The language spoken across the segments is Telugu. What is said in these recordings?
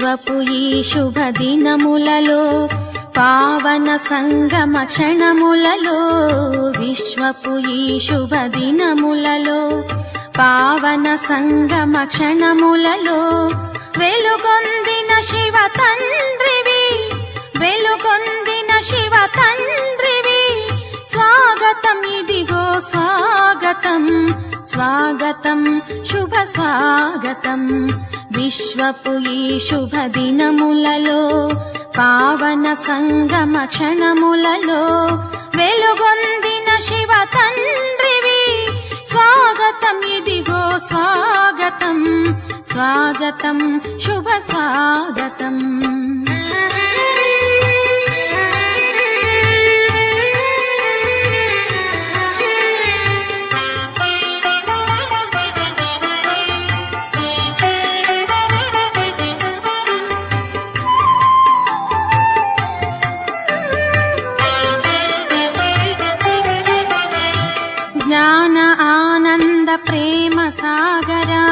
విశ్వపు ఈ శుభ దినములలో పావన సంగమ క్షణములలో విశ్వపు ఈ శుభ దినములలో పావన సంగమ క్షణములలో వెలుగొందిన శివ తండ్రివి వెలుగొందిన శివ తండ్రివి స్వాగతం ఇదిగో స్వాగతం స్వాగతం శుభ స్వాగతం విశ్వపు ఈ శుభ దినములలో పావన సంగమ క్షణములలో వెలుగొందిన శివ తండ్రివి స్వాగతం ఇదిగో స్వాగతం స్వాగతం శుభ స్వాగతం జ్ఞాన ఆనంద ప్రేమ సాగరా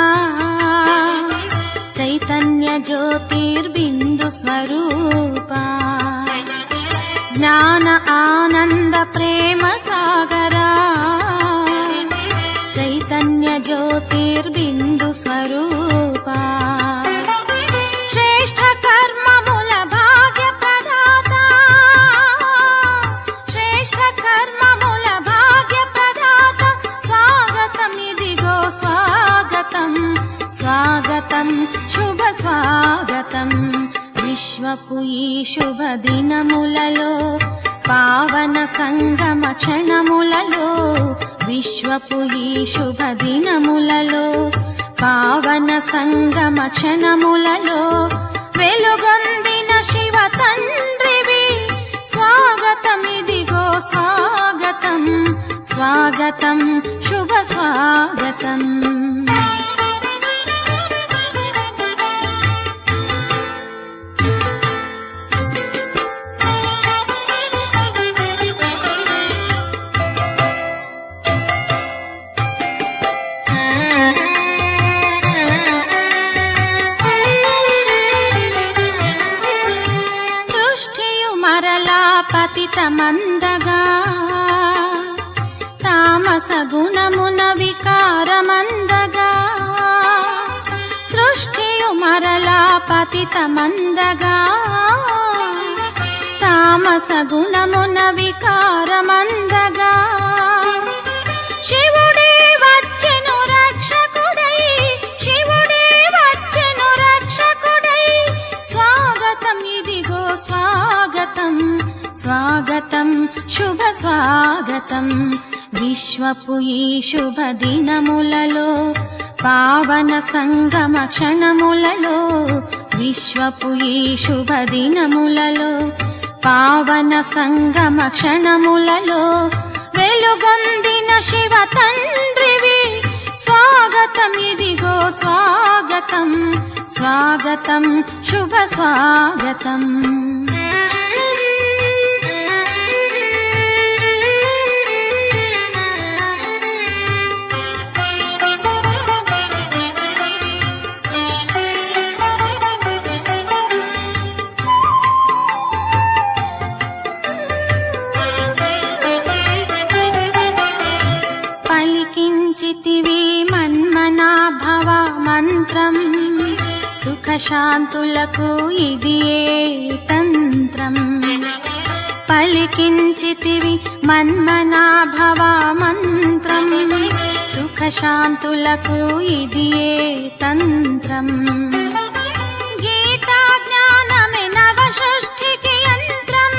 చైతన్య జ్యోతిర్బిందు స్వరూపా జ్ఞాన ఆనంద ప్రేమ సాగరా చైతన్య జ్యోతిర్బిందు స్వరూపా శ్రేష్ఠ కర్మముల భాగ్య ప్రదాత శ్రేష్ఠ కర్మముల భాగ్య ప్రదాత స్వాగతం ఇదిగో స్వాగతం స్వాగతం శుభ స్వాగతం విశ్వపు ఈ శుభ దినములలో పావన సంగమ క్షణములలో విశ్వపు ఈ శుభ దినములలో పావన సంగమ క్షణములలో వెలుగొందిన శివ తండ్రివి స్వాగతం ఇదిగో స్వాగతం స్వాగతం శుభ స్వాగతం పతితమందగా తామస గుణమున వికారమందగా సృష్టియు మరలా పతితమందగా తామస గుణమున వికారమందగా శివుడే వచ్చెను రక్షకుడై శివుడే వచ్చెను రక్షకుడై స్వాగతం ఇదిగో స్వాగతం స్వాగతం శుభ స్వాగతం విశ్వపు ఈ శుభ దినములలో పావన సంగమ క్షణములలో విశ్వపు ఈ శుభ దినములలో పావన సంగమ క్షణములలో వెలుగొందిన శివ తండ్రివి స్వాగతం ఇదిగో స్వాగతం స్వాగతం శుభ స్వాగతం పలికించితివి మన్మనాభవ మంత్రం సుఖశాంతులకు ఇది ఏ తంత్రం పలికించితివి మన్మనాభవ మంత్రం సుఖశాంతులకు ఇది ఏ తంత్రం గీతా జ్ఞానమే నవ సృష్టికి యంత్రం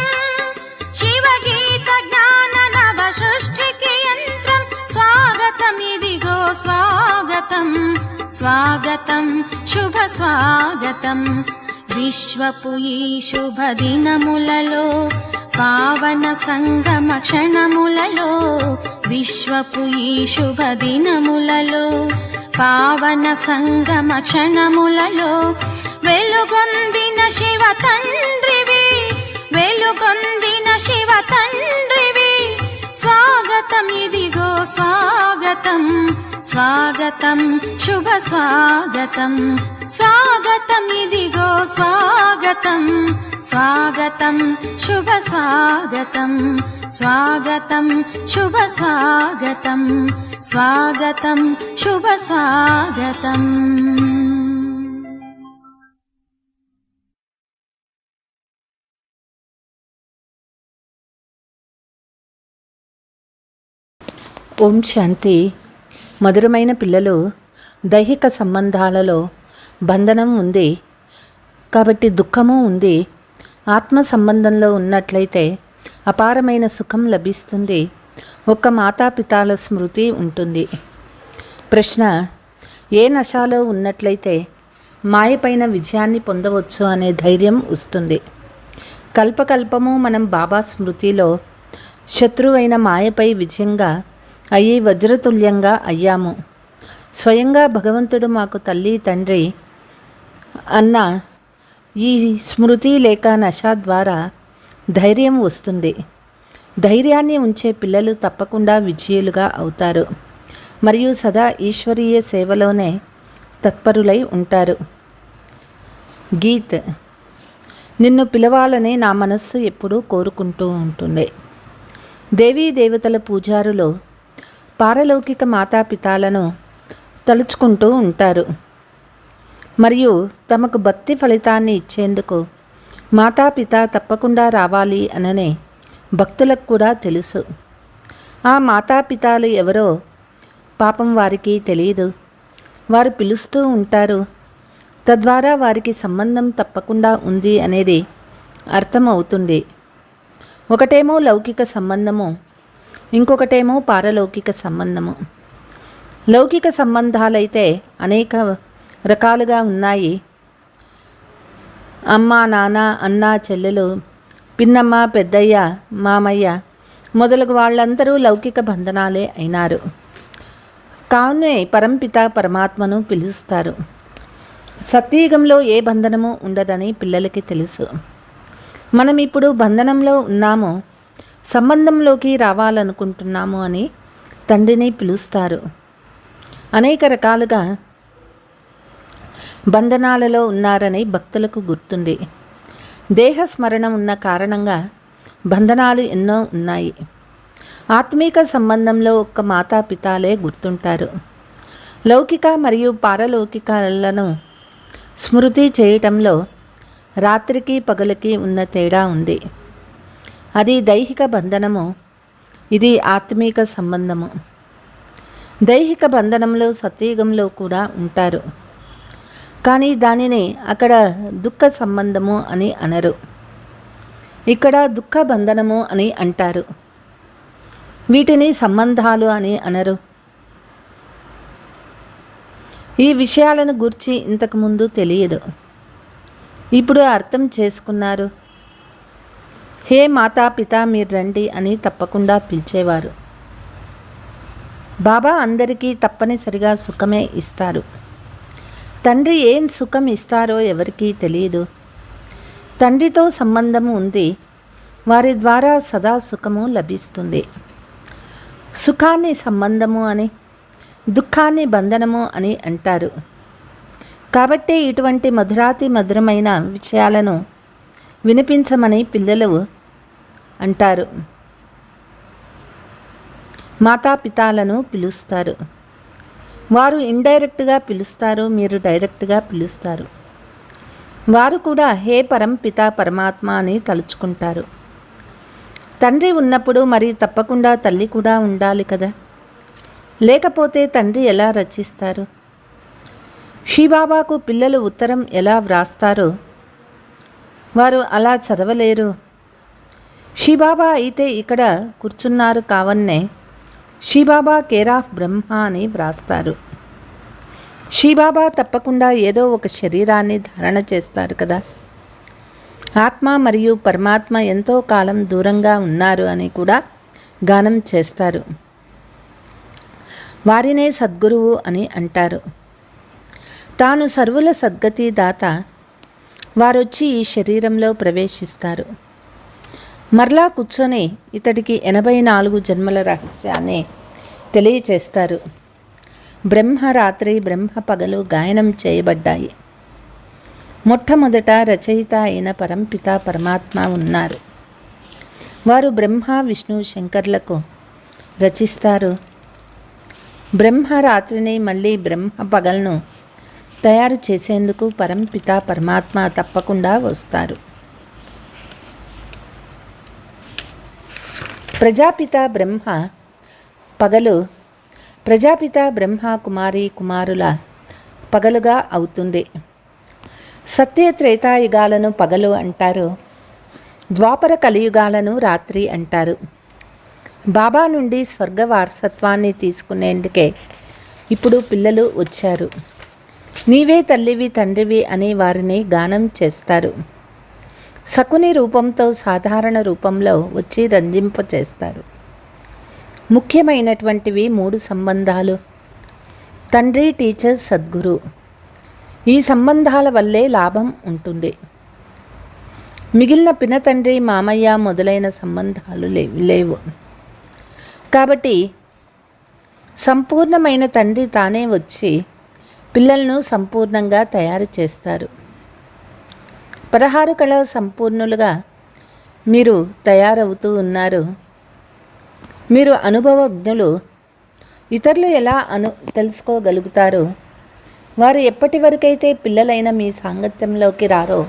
శివ గీత జ్ఞాన నవ సృష్టికి యంత్రం స్వాగతం ఇదిగో స్వాగతం స్వాగతం శుభ స్వాగతం విశ్వపు ఈ శుభ దినములలో పావన సంగమ క్షణములలో విశ్వపు ఈ శుభ దినములలో పావన సంగమ క్షణములలో వెలుగొందిన శివ తండ్రివి వెలుగొందిన శివ తండ్రివి స్వాగతం ఇదిగో స్వాగతం స్వాగతం శుభ స్వాగతం స్వాగతం ఇదిగో స్వాగతం స్వాగతం శుభ స్వాగతం స్వాగతం శుభ స్వాగతం స్వాగతం శుభ స్వాగతం. ఓం శాంతి. మధురమైన పిల్లలు, దైహిక సంబంధాలలో బంధనం ఉంది కాబట్టి దుఃఖము ఉంది. ఆత్మ సంబంధంలో ఉన్నట్లయితే అపారమైన సుఖం లభిస్తుంది. ఒక్క మాతాపితాల స్మృతి ఉంటుంది. ప్రశ్న: ఏ నశాలో ఉన్నట్లయితే మాయపైన విజయాన్ని పొందవచ్చు అనే ధైర్యం వస్తుంది. కల్పకల్పము మనం బాబా స్మృతిలో శత్రువైన మాయపై విజయంగా అయ్యి వజ్రతుల్యంగా అయ్యాము. స్వయంగా భగవంతుడు మాకు తల్లి తండ్రి అన్న ఈ స్మృతి లేక నశ ద్వారా ధైర్యం వస్తుంది. ధైర్యాన్ని ఉంచే పిల్లలు తప్పకుండా విజయులుగా అవుతారు మరియు సదా ఈశ్వరీయ సేవలోనే తత్పరులై ఉంటారు. గీత్: నిన్ను పిలవాలని నా మనస్సు ఎప్పుడూ కోరుకుంటూ ఉంటుంది. దేవీ దేవతల పూజారులు పారలౌకిక మాతాపితాలను తలుచుకుంటూ ఉంటారు మరియు తమకు భక్తి ఫలితాన్ని ఇచ్చేందుకు మాతాపిత తప్పకుండా రావాలి అననే భక్తులకు కూడా తెలుసు. ఆ మాతాపితాలు ఎవరో పాపం వారికి తెలియదు. వారు పిలుస్తూ ఉంటారు. తద్వారా వారికి సంబంధం తప్పకుండా ఉంది అనేది అర్థమవుతుంది. ఒకటేమో లౌకిక సంబంధము, ఇంకొకటేమో పారలౌకిక సంబంధము. లౌకిక సంబంధాలైతే అనేక రకాలుగా ఉన్నాయి. అమ్మ, నాన్న, అన్న, చెల్లెలు, పిన్నమ్మ, పెద్దయ్య, మామయ్య మొదలగు వాళ్ళందరూ లౌకిక బంధనాలే అయినారు. కావునే పరంపిత పరమాత్మను పిలుస్తారు. సత్యయుగంలో ఏ బంధనము ఉండదని పిల్లలకి తెలుసు. మనం ఇప్పుడు బంధనంలో ఉన్నాము, సంబంధంలోకి రావాలనుకుంటున్నాము అని తండ్రిని పిలుస్తారు. అనేక రకాలుగా బంధనాలలో ఉన్నారని భక్తులకు గుర్తుంది. దేహస్మరణ ఉన్న కారణంగా బంధనాలు ఎన్నో ఉన్నాయి. ఆత్మీక సంబంధంలో ఒక్క మాతాపితాలే గుర్తుంటారు. లౌకిక మరియు పారలౌకికాలను స్మృతి చేయటంలో రాత్రికి పగలకి ఉన్న తేడా ఉంది. అది దైహిక బంధనము, ఇది ఆత్మీక సంబంధము. దైహిక బంధనంలో సత్యయుగంలో కూడా ఉంటారు, కానీ దానిని అక్కడ దుఃఖ సంబంధము అని అనరు. ఇక్కడ దుఃఖ బంధనము అని అంటారు. వీటిని సంబంధాలు అని అనరు. ఈ విషయాలను గూర్చి ఇంతకుముందు తెలియదు, ఇప్పుడు అర్థం చేసుకున్నారు. హే మాతాపిత మీరు రండి అని తప్పకుండా పిలిచేవారు. బాబా అందరికీ తప్పనిసరిగా సుఖమే ఇస్తారు. తండ్రి ఏం సుఖం ఇస్తారో ఎవరికీ తెలియదు. తండ్రితో సంబంధము ఉంది, వారి ద్వారా సదా సుఖము లభిస్తుంది. సుఖాన్ని సంబంధము అని, దుఃఖాన్ని బంధనము అని అంటారు. కాబట్టి ఇటువంటి మధురాతి మధురమైన విషయాలను వినిపించమని పిల్లలు అంటారు. మాతాపితాలను పిలుస్తారు. వారు ఇండైరెక్ట్గా పిలుస్తారు, మీరు డైరెక్ట్గా పిలుస్తారు. వారు కూడా హే పరంపిత పరమాత్మ అని తలుచుకుంటారు. తండ్రి ఉన్నప్పుడు మరి తప్పకుండా తల్లి కూడా ఉండాలి కదా, లేకపోతే తండ్రి ఎలా రచిస్తారు? శ్రీబాబాకు పిల్లలు ఉత్తరం ఎలా వ్రాస్తారో వారు అలా చదవలేరు. శ్రీబాబా అయితే ఇక్కడ కూర్చున్నారు కావన్నే శ్రీబాబా కేర్ ఆఫ్ బ్రహ్మ అని వ్రాస్తారు. శ్రీబాబా తప్పకుండా ఏదో ఒక శరీరాన్ని ధారణ చేస్తారు కదా. ఆత్మ మరియు పరమాత్మ ఎంతో కాలం దూరంగా ఉన్నారు అని కూడా గానం చేస్తారు. వారినే సద్గురువు అని అంటారు. తాను సర్వుల సద్గతి దాత. వారొచ్చి ఈ శరీరంలో ప్రవేశిస్తారు. మరలా కూర్చొని ఇతడికి 84 జన్మల రహస్యాన్ని తెలియచేస్తారు. బ్రహ్మరాత్రి బ్రహ్మ పగలు గాయనం చేయబడ్డాయి. మొట్టమొదట రచయిత అయిన పరంపిత పరమాత్మ ఉన్నారు. వారు బ్రహ్మ విష్ణు శంకర్లకు రచిస్తారు. బ్రహ్మరాత్రిని మళ్ళీ బ్రహ్మ పగలను తయారు చేసేందుకు పరంపిత పరమాత్మ తప్పకుండా వస్తారు. ప్రజాపిత బ్రహ్మ పగలు ప్రజాపిత బ్రహ్మ కుమారి కుమారుల పగలుగా అవుతుంది. సత్య త్రేతాయుగాలను పగలు అంటారు. ద్వాపర కలియుగాలను రాత్రి అంటారు. బాబా నుండి స్వర్గ వారసత్వాన్ని తీసుకునేందుకే ఇప్పుడు పిల్లలు వచ్చారు. నీవే తల్లివి తండ్రివి అని వారిని గానం చేస్తారు. శకుని రూపంతో సాధారణ రూపంలో వచ్చి రంజింపచేస్తారు. ముఖ్యమైనటువంటివి 3 సంబంధాలు: తండ్రి, టీచర్, సద్గురు. ఈ సంబంధాల వల్లే లాభం ఉంటుంది. మిగిలిన పినతండ్రి, మామయ్య మొదలైన సంబంధాలు లేవు. కాబట్టి సంపూర్ణమైన తండ్రి తానే వచ్చి పిల్లలను సంపూర్ణంగా తయారు చేస్తారు. 16 కళ సంపూర్ణులుగా మీరు తయారవుతూ ఉన్నారు. మీరు అనుభవజ్ఞులు. ఇతరులు ఎలా తెలుసుకోగలుగుతారు? వారు ఎప్పటి వరకైతే పిల్లలైన మీ సాంగత్యంలోకి రారో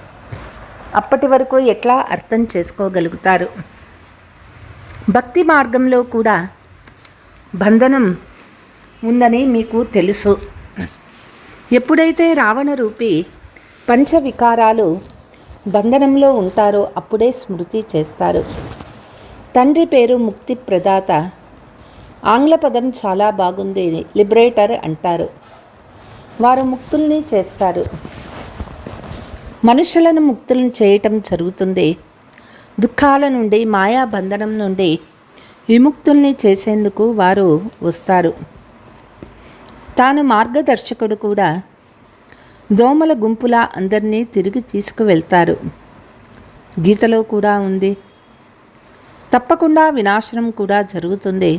అప్పటి వరకు ఎట్లా అర్థం చేసుకోగలుగుతారు? భక్తి మార్గంలో కూడా బంధనం ఉందని మీకు తెలుసు. ఎప్పుడైతే రావణ రూపి పంచవికారాలు బంధనంలో ఉంటారో అప్పుడే స్మృతి చేస్తారు. తండ్రి పేరు ముక్తి ప్రదాత. ఆంగ్ల పదం చాలా బాగుంది, లిబరేటర్ అంటారు. వారు ముక్తుల్ని చేస్తారు. మనుషులను ముక్తులను చేయటం జరుగుతుంది. దుఃఖాల నుండి, మాయా బంధనం నుండి విముక్తుల్ని చేసేందుకు వారు వస్తారు. తాను మార్గదర్శకుడు కూడా. దోమల గుంపులా అందరినీ తిరిగి తీసుకువెళ్తారు. గీతలో కూడా ఉంది. తప్పకుండా వినాశనం కూడా జరుగుతుంది.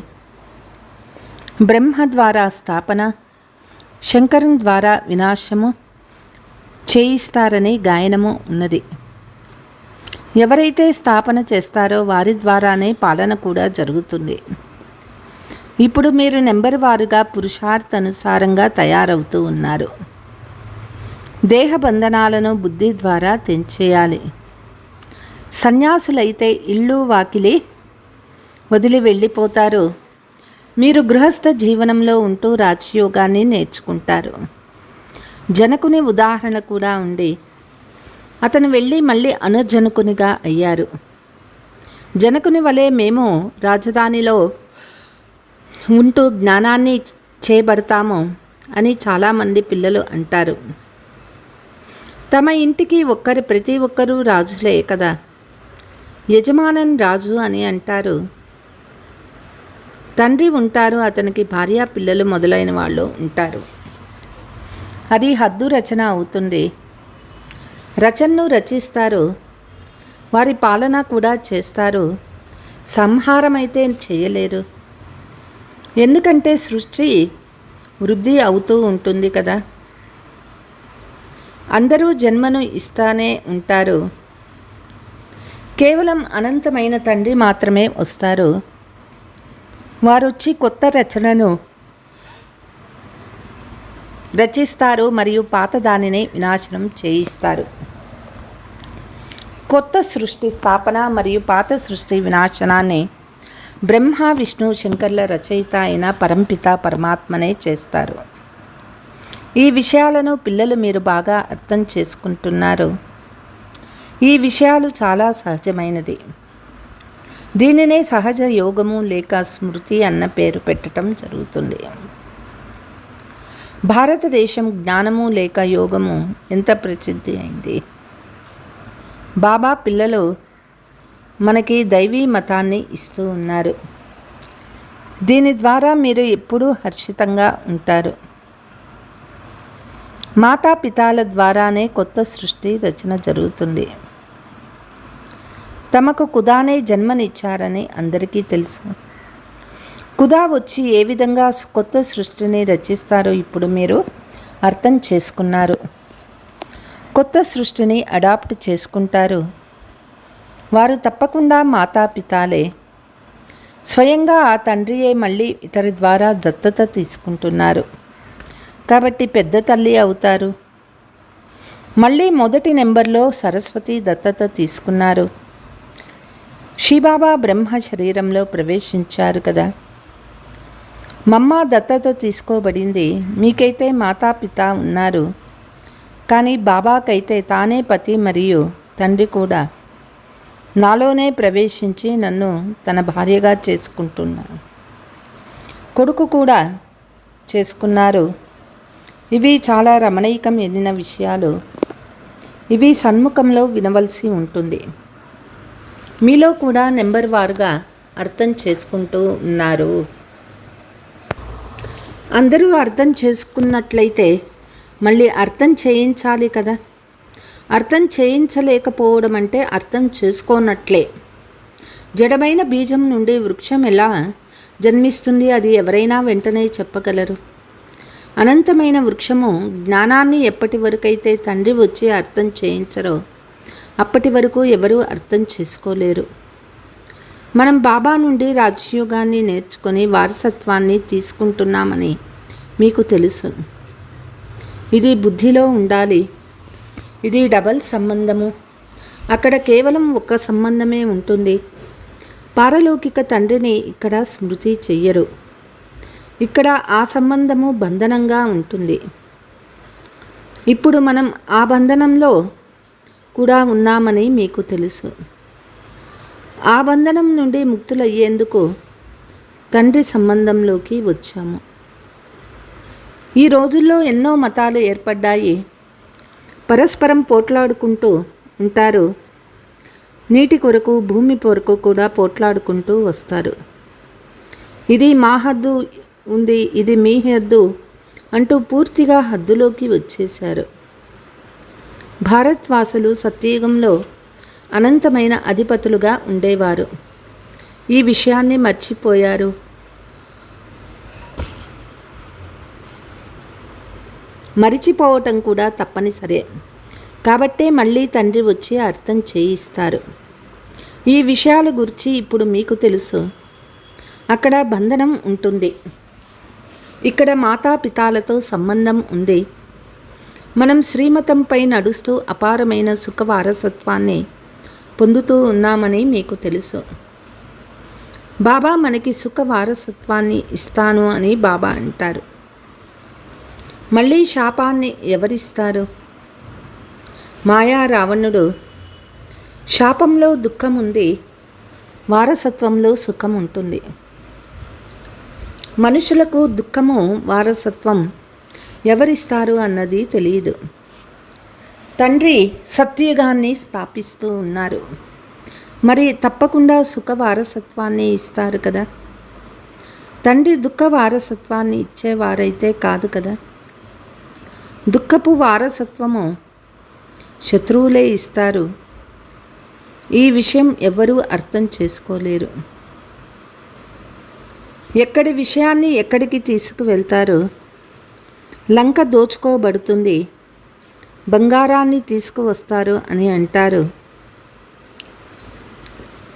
బ్రహ్మ ద్వారా స్థాపన, శంకరం ద్వారా వినాశము చేయిస్తారని గాయనము ఉన్నది. ఎవరైతే స్థాపన చేస్తారో వారి ద్వారానే పాలన కూడా జరుగుతుంది. ఇప్పుడు మీరు నెంబర్ వారుగా పురుషార్థానుసారంగా తయారవుతూ ఉన్నారు. దేహ బంధనాలను బుద్ధి ద్వారా తెంచేయాలి. సన్యాసులైతే ఇల్లు వాకిలి వదిలి వెళ్ళిపోతారు. మీరు గృహస్థ జీవనంలో ఉంటూ రాజయోగాన్ని నేర్చుకుంటారు. జనకుని ఉదాహరణ కూడా ఉంది. అతను వెళ్ళి మళ్ళీ అనుజనకునిగా అయ్యారు. జనకుని వలె మేము రాజధానిలో ఉంటూ జ్ఞానాన్ని చేయబడతాము అని చాలామంది పిల్లలు అంటారు. తమ ఇంటికి ప్రతి ఒక్కరూ రాజులే కదా. యజమానన్ రాజు అని అంటారు. తండ్రి ఉంటారు, అతనికి భార్య పిల్లలు మొదలైన వాళ్ళు ఉంటారు. అది హద్దు రచన అవుతుంది. రచనను రచిస్తారు. వారి పాలన కూడా చేస్తారు. సంహారం అయితే చేయలేరు. ఎందుకంటే సృష్టి వృద్ధి అవుతూ ఉంటుంది కదా. అందరూ జన్మను ఇస్తానే ఉంటారు. కేవలం అనంతమైన తండ్రి మాత్రమే వస్తారు. వారొచ్చి కొత్త రచనను రచిస్తారు మరియు పాత దానిని వినాశనం చేయిస్తారు. కొత్త సృష్టి స్థాపన మరియు పాత సృష్టి వినాశనాన్ని బ్రహ్మ విష్ణు శంకర్ల రచయిత అయిన పరంపిత పరమాత్మనే చేస్తారు. ఈ విషయాలను పిల్లలు మీరు బాగా అర్థం చేసుకుంటున్నారు. ఈ విషయాలు చాలా సహజమైనది. దీనినే సహజ యోగము లేక స్మృతి అన్న పేరు పెట్టడం జరుగుతుంది. భారతదేశం జ్ఞానము లేక యోగము ఎంత ప్రసిద్ధి అయింది. బాబా పిల్లలు మనకి దైవీ మతాన్ని ఇస్తూ ఉన్నారు. దీని ద్వారా మీరు ఎప్పుడూ హర్షితంగా ఉంటారు. మాతాపితాల ద్వారానే కొత్త సృష్టి రచన జరుగుతుంది. తమకు ఖుదానే జన్మనిచ్చారని అందరికీ తెలుసు. ఖుదా వచ్చి ఏ విధంగా కొత్త సృష్టిని రచిస్తారో ఇప్పుడు మీరు అర్థం చేసుకున్నారు. కొత్త సృష్టిని అడాప్ట్ చేసుకుంటారు. వారు తప్పకుండా మాతాపితాలే. స్వయంగా ఆ తండ్రియే మళ్ళీ ఇతరి ద్వారా దత్తత తీసుకుంటున్నారు. కాబట్టి పెద్ద తల్లి అవుతారు. మళ్ళీ మొదటి నెంబర్లో సరస్వతి దత్తత తీసుకున్నారు. శివబాబా బ్రహ్మ శరీరంలో ప్రవేశించారు కదా. మమ్మ దత్తత తీసుకోబడింది. మీకైతే మాతాపిత ఉన్నారు, కానీ బాబాకైతే తానే పతి మరియు తండ్రి కూడా. నాలోనే ప్రవేశించి నన్ను తన భార్యగా చేసుకుంటున్నాను. కొడుకు కూడా చేసుకున్నారు. ఇవి చాలా రమణీయమైన విషయాలు. ఇవి సన్ముఖంలో వినవలసి ఉంటుంది. మీలో కూడా నెంబర్ వారుగా అర్థం చేసుకుంటూ ఉన్నారు. అందరూ అర్థం చేసుకున్నట్లయితే మళ్ళీ అర్థం చేయించాలి కదా. అర్థం చేయించలేకపోవడం అంటే అర్థం చేసుకోనట్లే. జడమైన బీజం నుండి వృక్షం ఎలా జన్మిస్తుంది అది ఎవరైనా వెంటనే చెప్పగలరు. అనంతమైన వృక్షము జ్ఞానాన్ని ఎప్పటి వరకైతే తండ్రి వచ్చి అర్థం చేయించరో అప్పటి వరకు ఎవరూ అర్థం చేసుకోలేరు. మనం బాబా నుండి రాజయోగాన్ని నేర్చుకొని వారసత్వాన్ని తీసుకుంటున్నామని మీకు తెలుసు. ఇది బుద్ధిలో ఉండాలి. ఇది డబల్ సంబంధము. అక్కడ కేవలం ఒక సంబంధమే ఉంటుంది. పారలౌకిక తండ్రిని ఇక్కడ స్మృతి చెయ్యరు. ఇక్కడ ఆ సంబంధము బంధనంగా ఉంటుంది. ఇప్పుడు మనం ఆ బంధనంలో కూడా ఉన్నామని మీకు తెలుసు. ఆ బంధనం నుండి ముక్తులయ్యేందుకు తండ్రి సంబంధంలోకి వచ్చాము. ఈ రోజుల్లో ఎన్నో మతాలు ఏర్పడ్డాయి. పరస్పరం పోట్లాడుకుంటూ ఉంటారు. నీటి కొరకు భూమి కొరకు కూడా పోట్లాడుకుంటూ వస్తారు. ఇది మా హద్దు ఉంది, ఇది మీ హద్దు అంటూ పూర్తిగా హద్దులోకి వచ్చేశారు. భారత్వాసులు సత్యయుగంలో అనంతమైన అధిపతులుగా ఉండేవారు. ఈ విషయాన్ని మర్చిపోయారు. మరిచిపోవటం కూడా తప్పనిసరే. కాబట్టే మళ్ళీ తండ్రి వచ్చి అర్థం చేయిస్తారు. ఈ విషయాల గురించి ఇప్పుడు మీకు తెలుసు. అక్కడ బంధనం ఉంటుంది. ఇక్కడ మాతాపితాలతో సంబంధం ఉంది. మనం శ్రీమతంపై నడుస్తూ అపారమైన సుఖ వారసత్వాన్ని పొందుతూ ఉన్నామని మీకు తెలుసు. బాబా మనకి సుఖ వారసత్వాన్ని ఇస్తాను అని బాబా అంటారు. మళ్ళీ శాపాన్ని ఎవరిస్తారు? మాయా రావణుడు. శాపంలో దుఃఖం ఉంది, వారసత్వంలో సుఖం ఉంటుంది. మనుషులకు దుఃఖము వారసత్వం ఎవరిస్తారు అన్నది తెలియదు. తండ్రి సత్యయుగాన్ని స్థాపిస్తూ ఉన్నారు. మరి తప్పకుండా సుఖ వారసత్వాన్ని ఇస్తారు కదా. తండ్రి దుఃఖ వారసత్వాన్ని ఇచ్చేవారైతే కాదు కదా. దుఃఖపు వారసత్వము శత్రువులే ఇస్తారు. ఈ విషయం ఎవ్వరూ అర్థం చేసుకోలేరు. ఎక్కడి విషయాన్ని ఎక్కడికి తీసుకువెళ్తారు? లంక దోచుకోబడుతుంది, బంగారాన్ని తీసుకువస్తారు అని అంటారు.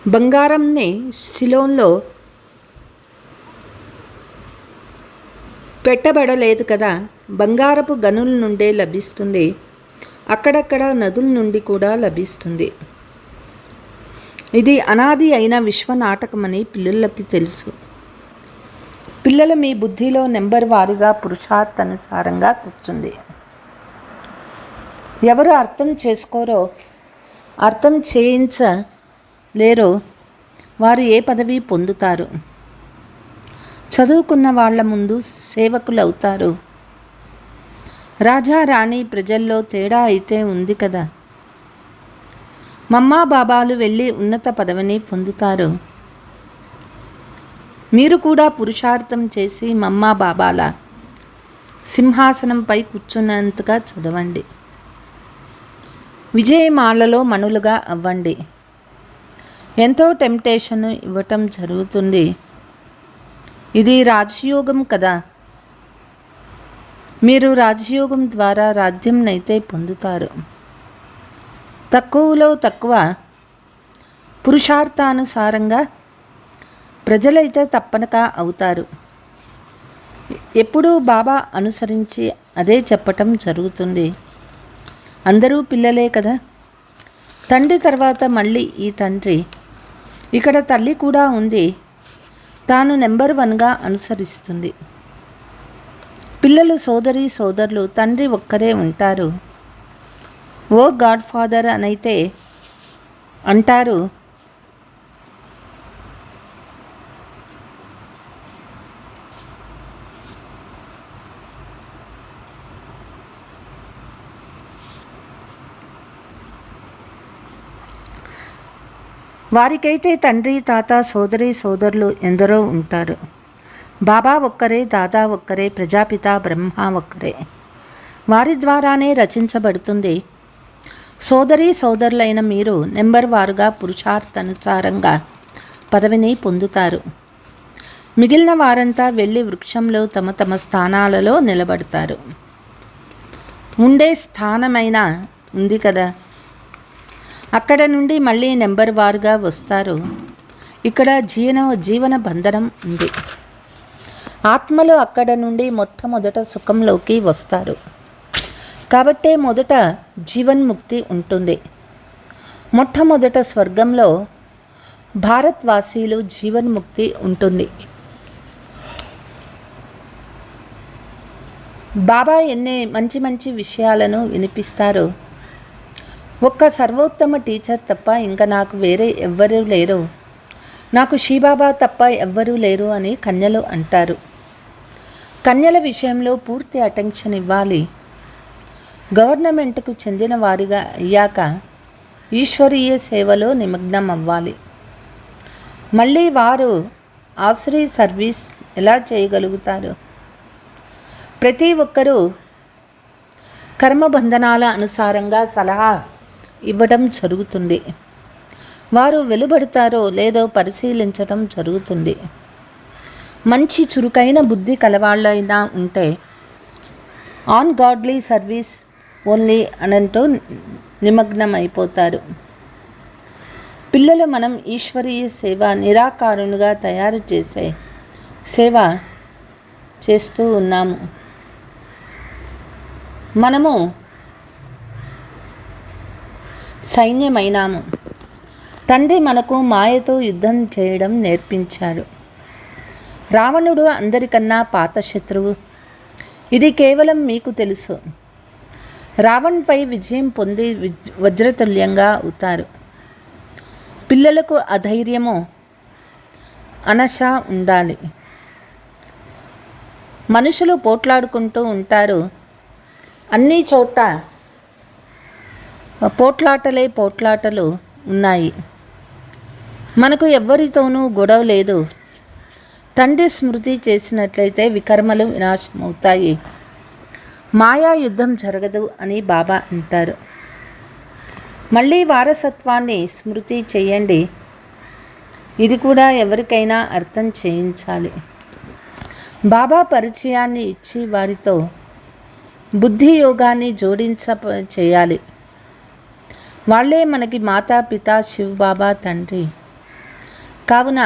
బంగారంని సిలోన్లో పెట్టబడలేదు కదా. బంగారపు గనుల నుండే లభిస్తుంది. అక్కడక్కడ నదుల నుండి కూడా లభిస్తుంది. ఇది అనాది అయిన విశ్వనాటకమని పిల్లలకి తెలుసు. పిల్లల మీ బుద్ధిలో నెంబర్ వారీగా పురుషార్థానుసారంగా కూర్చుంది. ఎవరు అర్థం చేసుకోరో, అర్థం చేయించలేరో వారు ఏ పదవి పొందుతారు? చదువుకున్న వాళ్ళ ముందు సేవకులు అవుతారు. రాజా రాణి ప్రజల్లో తేడా అయితే ఉంది కదా. మమ్మా బాబాలు వెళ్ళి ఉన్నత పదవిని పొందుతారు. మీరు కూడా పురుషార్థం చేసి మమ్మా బాబాల సింహాసనంపై కూర్చున్నంతగా చదవండి. విజయమాలలో మణులుగా అవ్వండి. ఎంతో టెంప్టేషన్ ఇవ్వటం జరుగుతుంది. ఇది రాజయోగం కదా. మీరు రాజయోగం ద్వారా రాజ్యంనైతే పొందుతారు. తక్కువలో తక్కువ పురుషార్థానుసారంగా ప్రజలైతే తప్పనక అవుతారు. ఎప్పుడూ బాబా అనుసరించి అదే చెప్పటం జరుగుతుంది. అందరూ పిల్లలే కదా. తండ్రి తర్వాత మళ్ళీ ఈ తండ్రి, ఇక్కడ తల్లి కూడా ఉంది. తాను నెంబర్ 1గా అనుసరిస్తుంది. పిల్లలు సోదరి సోదరులు తండ్రి ఒక్కరే ఉంటారు. ఓ గాడ్ ఫాదర్ అనైతే అంటారు. వారికైతే తండ్రి తాత సోదరి సోదరులు ఎందరో ఉంటారు. బాబా ఒక్కరే, దాదా ఒక్కరే, ప్రజాపిత బ్రహ్మ ఒక్కరే. వారి ద్వారానే రచించబడుతుంది. సోదరి సోదరులైన మీరు నెంబర్ వారుగా పురుషార్థానుసారంగా పదవిని పొందుతారు. మిగిలిన వారంతా వెళ్ళి వృక్షంలో తమ తమ స్థానాలలో నిలబడతారు. ఉండే స్థానమైనా ఉంది కదా, అక్కడ నుండి మళ్ళీ నెంబర్ వారుగా వస్తారు. ఇక్కడ జీవన బంధనం ఉంది. ఆత్మలు అక్కడ నుండి మొట్టమొదట సుఖంలోకి వస్తారు. కాబట్టే మొదట జీవన్ముక్తి ఉంటుంది. మొట్టమొదట స్వర్గంలో భారత్వాసీలు జీవన్ముక్తి ఉంటుంది. బాబా ఎన్ని మంచి మంచి విషయాలను వినిపిస్తారు. ఒక్క సర్వోత్తమ టీచర్ తప్ప ఇంకా నాకు వేరే ఎవ్వరూ లేరు, నాకు శివబాబా తప్ప ఎవ్వరూ లేరు అని కన్యలు అంటారు. కన్యల విషయంలో పూర్తి అటెన్షన్ ఇవ్వాలి. గవర్నమెంట్కు చెందిన వారిగా అయ్యాక ఈశ్వరీయ సేవలో నిమగ్నం అవ్వాలి. మళ్ళీ వారు ఆసురీ సర్వీస్ ఎలా చేయగలుగుతారు? ప్రతి ఒక్కరూ కర్మబంధనాల అనుసారంగా సలహా ఇవ్వడం జరుగుతుంది. వారు వెలువడతారో లేదో పరిశీలించడం జరుగుతుంది. మంచి చురుకైన బుద్ధి కలవాళ్ళైనా ఉంటే ఆన్ గాడ్లీ సర్వీస్ ఓన్లీ అనంటూ నిమగ్నం అయిపోతారు. పిల్లలు మనం ఈశ్వరీయ సేవ నిరాకారునిగా తయారు చేసే సేవ చేస్తూ ఉన్నాము. మనము సైన్యమైనాము. తండ్రి మనకు మాయతో యుద్ధం చేయడం నేర్పించాడు. రావణుడు అందరికన్నా పాత శత్రువు. ఇది కేవలం మీకు తెలుసు. రావణ్పై విజయం పొంది వజ్రతుల్యంగా అవుతారు. పిల్లలకు అధైర్యము అనశ ఉండాలి. మనుషులు పోట్లాడుకుంటూ ఉంటారు. అన్ని చోట పోట్లాటలు ఉన్నాయి. మనకు ఎవ్వరితోనూ గొడవ లేదు. తండ్రి స్మృతి చేసినట్లయితే వికర్మలు వినాశమవుతాయి. మాయా యుద్ధం జరగదు అని బాబా అంటారు. మళ్ళీ వారసత్వాన్ని స్మృతి చేయండి. ఇది కూడా ఎవరికైనా అర్థం చేయించాలి. బాబా పరిచయాన్ని ఇచ్చి వారితో బుద్ధి యోగాన్ని చేయాలి. వాళ్ళే మనకి మాతా పిత శివబాబా తండ్రి. కావున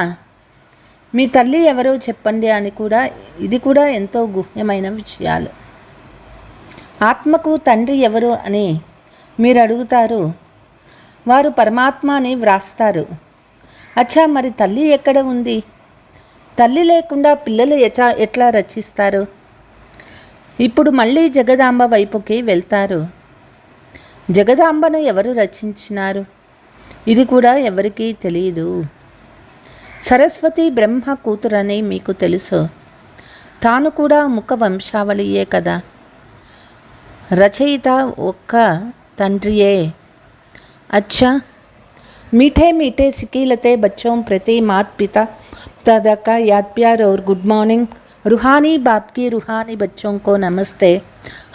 మీ తల్లి ఎవరో చెప్పండి అని కూడా ఇది కూడా ఎంతో గుహ్యమైన విషయాలు. ఆత్మకు తండ్రి ఎవరు అని మీరు అడుగుతారు. వారు పరమాత్మ అని వ్రాస్తారు. అచ్చా, మరి తల్లి ఎక్కడ ఉంది? తల్లి లేకుండా పిల్లలు ఎట్లా రచిస్తారు? ఇప్పుడు మళ్ళీ జగదాంబ వైపుకి వెళ్తారు. జగదాంబను ఎవరు రచించినారు? ఇది కూడా ఎవరికీ తెలియదు. సరస్వతి బ్రహ్మ కూతురని మీకు తెలుసు. తాను కూడా ముఖ వంశావళియే కదా. రచయిత ఒక్క తండ్రియే. अच्छा, मीठे मीठे सिकीलते बच्चों प्रति मात पिता दादा का याद प्यार और गुड मॉर्निंग। रूहानी बाप की रूहानी बच्चों को नमस्ते।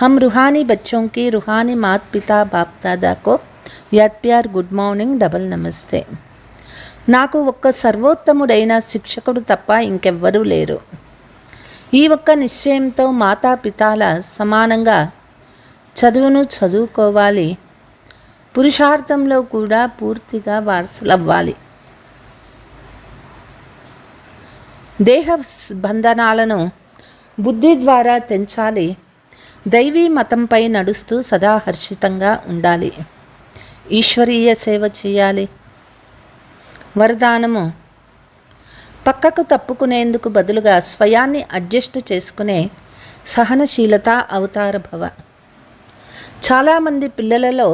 हम रूहानी बच्चों की रूहानी मात पिता बाप दादा को याद प्यार गुड మార్నింగ్ డబల్ నమస్తే. నాకు ఒక్క సర్వోత్తముడైన శిక్షకుడు తప్ప ఇంకెవ్వరూ లేరు. ఈ ఒక్క నిశ్చయంతో మాతాపితాల సమానంగా చదువును చదువుకోవాలి, పురుషార్థంలో కూడా పూర్తిగా వారసులవ్వాలి. దేహ బంధనాలను బుద్ధి ద్వారా తెంచాలి, దైవీ మతంపై నడుస్తూ సదా హర్షితంగా ఉండాలి, ఈశ్వరీయ సేవ చేయాలి. వరదానము: పక్కకు తప్పుకునేందుకు బదులుగా స్వయాన్ని అడ్జస్ట్ చేసుకునే సహనశీలత అవతార భవ. చాలామంది పిల్లలలో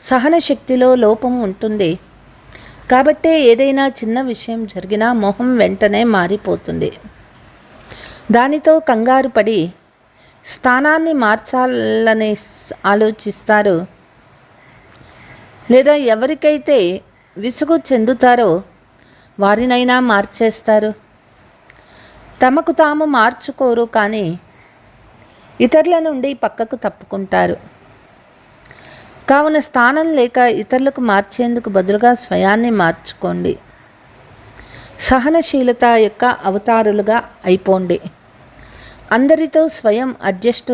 సహనశక్తిలో లోపం ఉంటుంది. కాబట్టే ఏదైనా చిన్న విషయం జరిగినా మొహం వెంటనే మారిపోతుంది. దానితో కంగారు పడి స్థానాన్ని మార్చాలని ఆలోచిస్తారు. లేదా ఎవరికైతే విసుగు చెందుతారో వారినైనా మార్చేస్తారు. తమకు తాము మార్చుకోరు, కానీ ఇతరుల నుండి పక్కకు తప్పుకుంటారు. కావున స్థానం లేక ఇతరులకు మార్చేందుకు బదులుగా స్వయాన్ని మార్చుకోండి. సహనశీలత యొక్క అవతారులుగా అయిపోండి. అందరితో స్వయం అడ్జస్ట్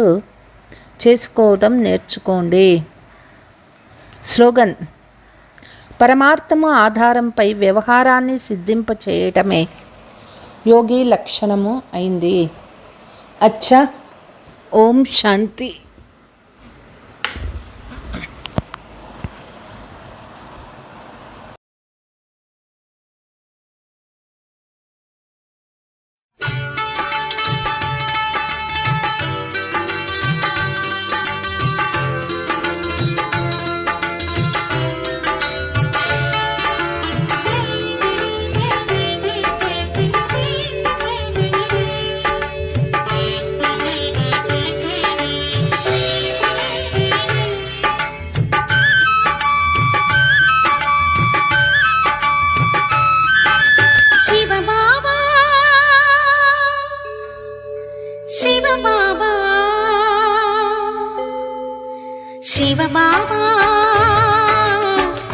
చేసుకోవడం నేర్చుకోండి. స్లోగన్: పరమార్థము ఆధారంపై వ్యవహారాన్ని సిద్ధింపచేయటమే యోగి లక్షణము అయింది. అచ్చా, ఓం శాంతి. శివబాబా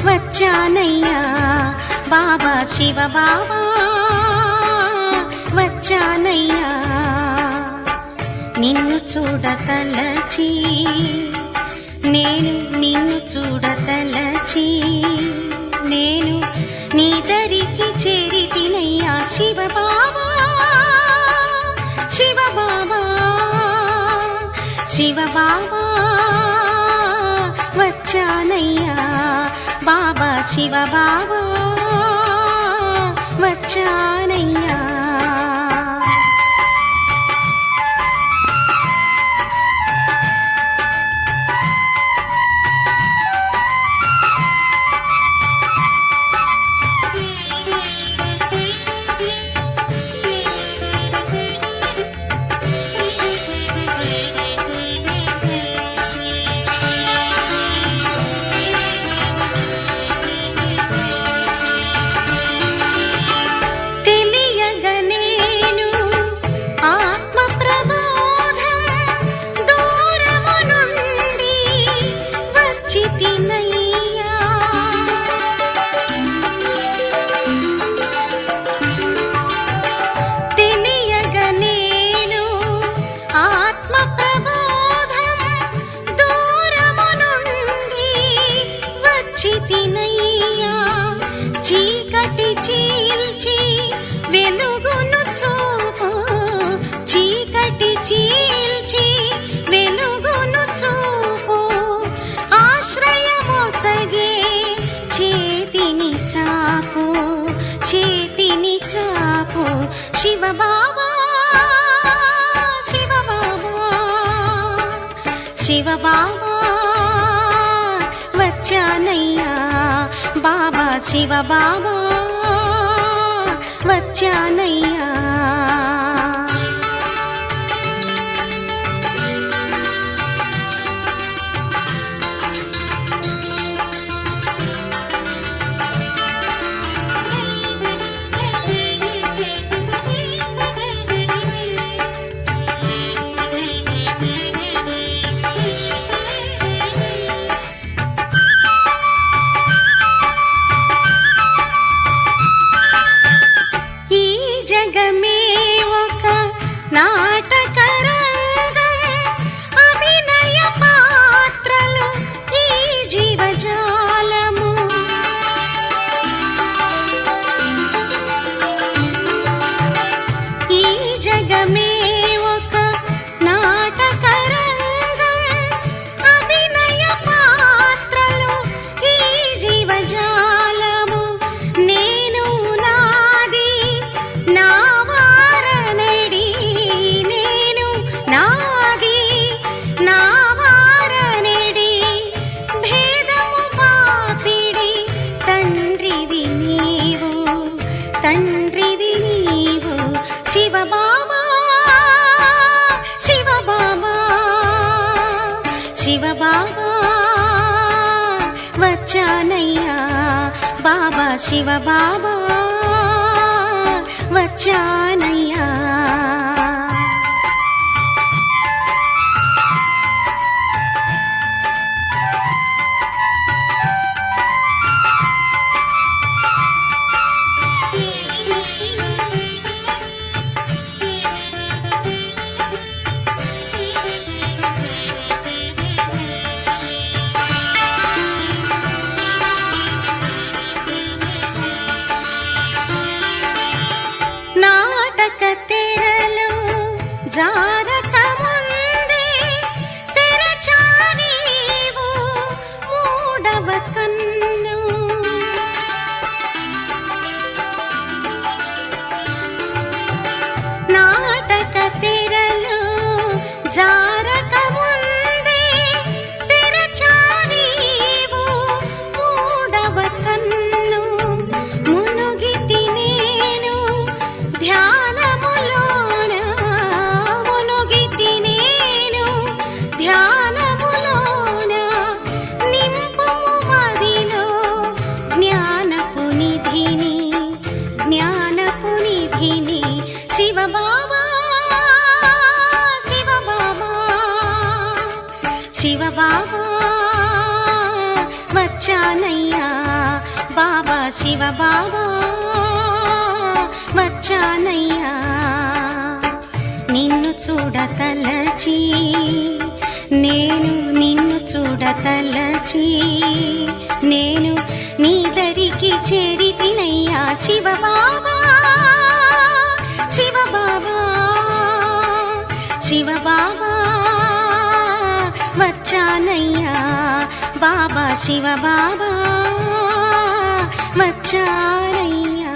వచ్చానయ్యా, బాబా శివబాబా వచ్చానయ్యా. నిన్ను చూడతలచి నేను, నిన్ను చూడతలచి నేను నీ దరికి చేరితినయ్యా. శివబాబా శివబాబా శివబాబా వచ్చానయ్యా, బాబా శివబాబా వచ్చానయ్యా. చీకటి చీల్చి వెలుగును చూపు, చీకటి చీల్చి వెలుగును చూపు, ఆశ్రయమొసగే చేతిని చాపు, చేతిని చాపు. శివబాబా శివబాబా శివబాబా వచ్చానయ్యా, బాబా శివబాబా వచ్చానయ్యా. నాటకరంగం అభినయ పాత్రలు ఈ జీవజాలము ఈ జగమే ఒక నాటకరంగం అభినయ పాత్రలు ఈ జీవజాలము నేను నాది నా వారనడి నేను నాది నా వారనడి భేదము పాపిడి తండ్రివి నీవు తండ్రివి నీవు శివబాబా శివబాబా శివబాబా వచ్చానయ్యా బాబా శివబాబా వచ్చానయ్యా నాటక తెరలు జారక ముందే తెరచా నీవు మూడవ కన్ను నాటక తెరలు జారక ముందే తెరచా నీవు మూడవ కన్ను మునుగితి నేను ధ్యానములోన మునుగితి నేను ధ్యానములోన నింపుము మదిలో జ్ఞానపు నిధిని జ్ఞానపు నిధిని శివబాబా శివబాబా శివబాబా వచ్చానయ్యా బాబా శివబాబా వచ్చానయ్యా నిన్ను చూడతలచి నేను నిన్ను చూడతలచి నేను నీ దరికి చేరితినయ్యా శివబాబా శివబాబా శివబాబా వచ్చానయ్యా బాబా శివబాబా వచ్చానయ్యా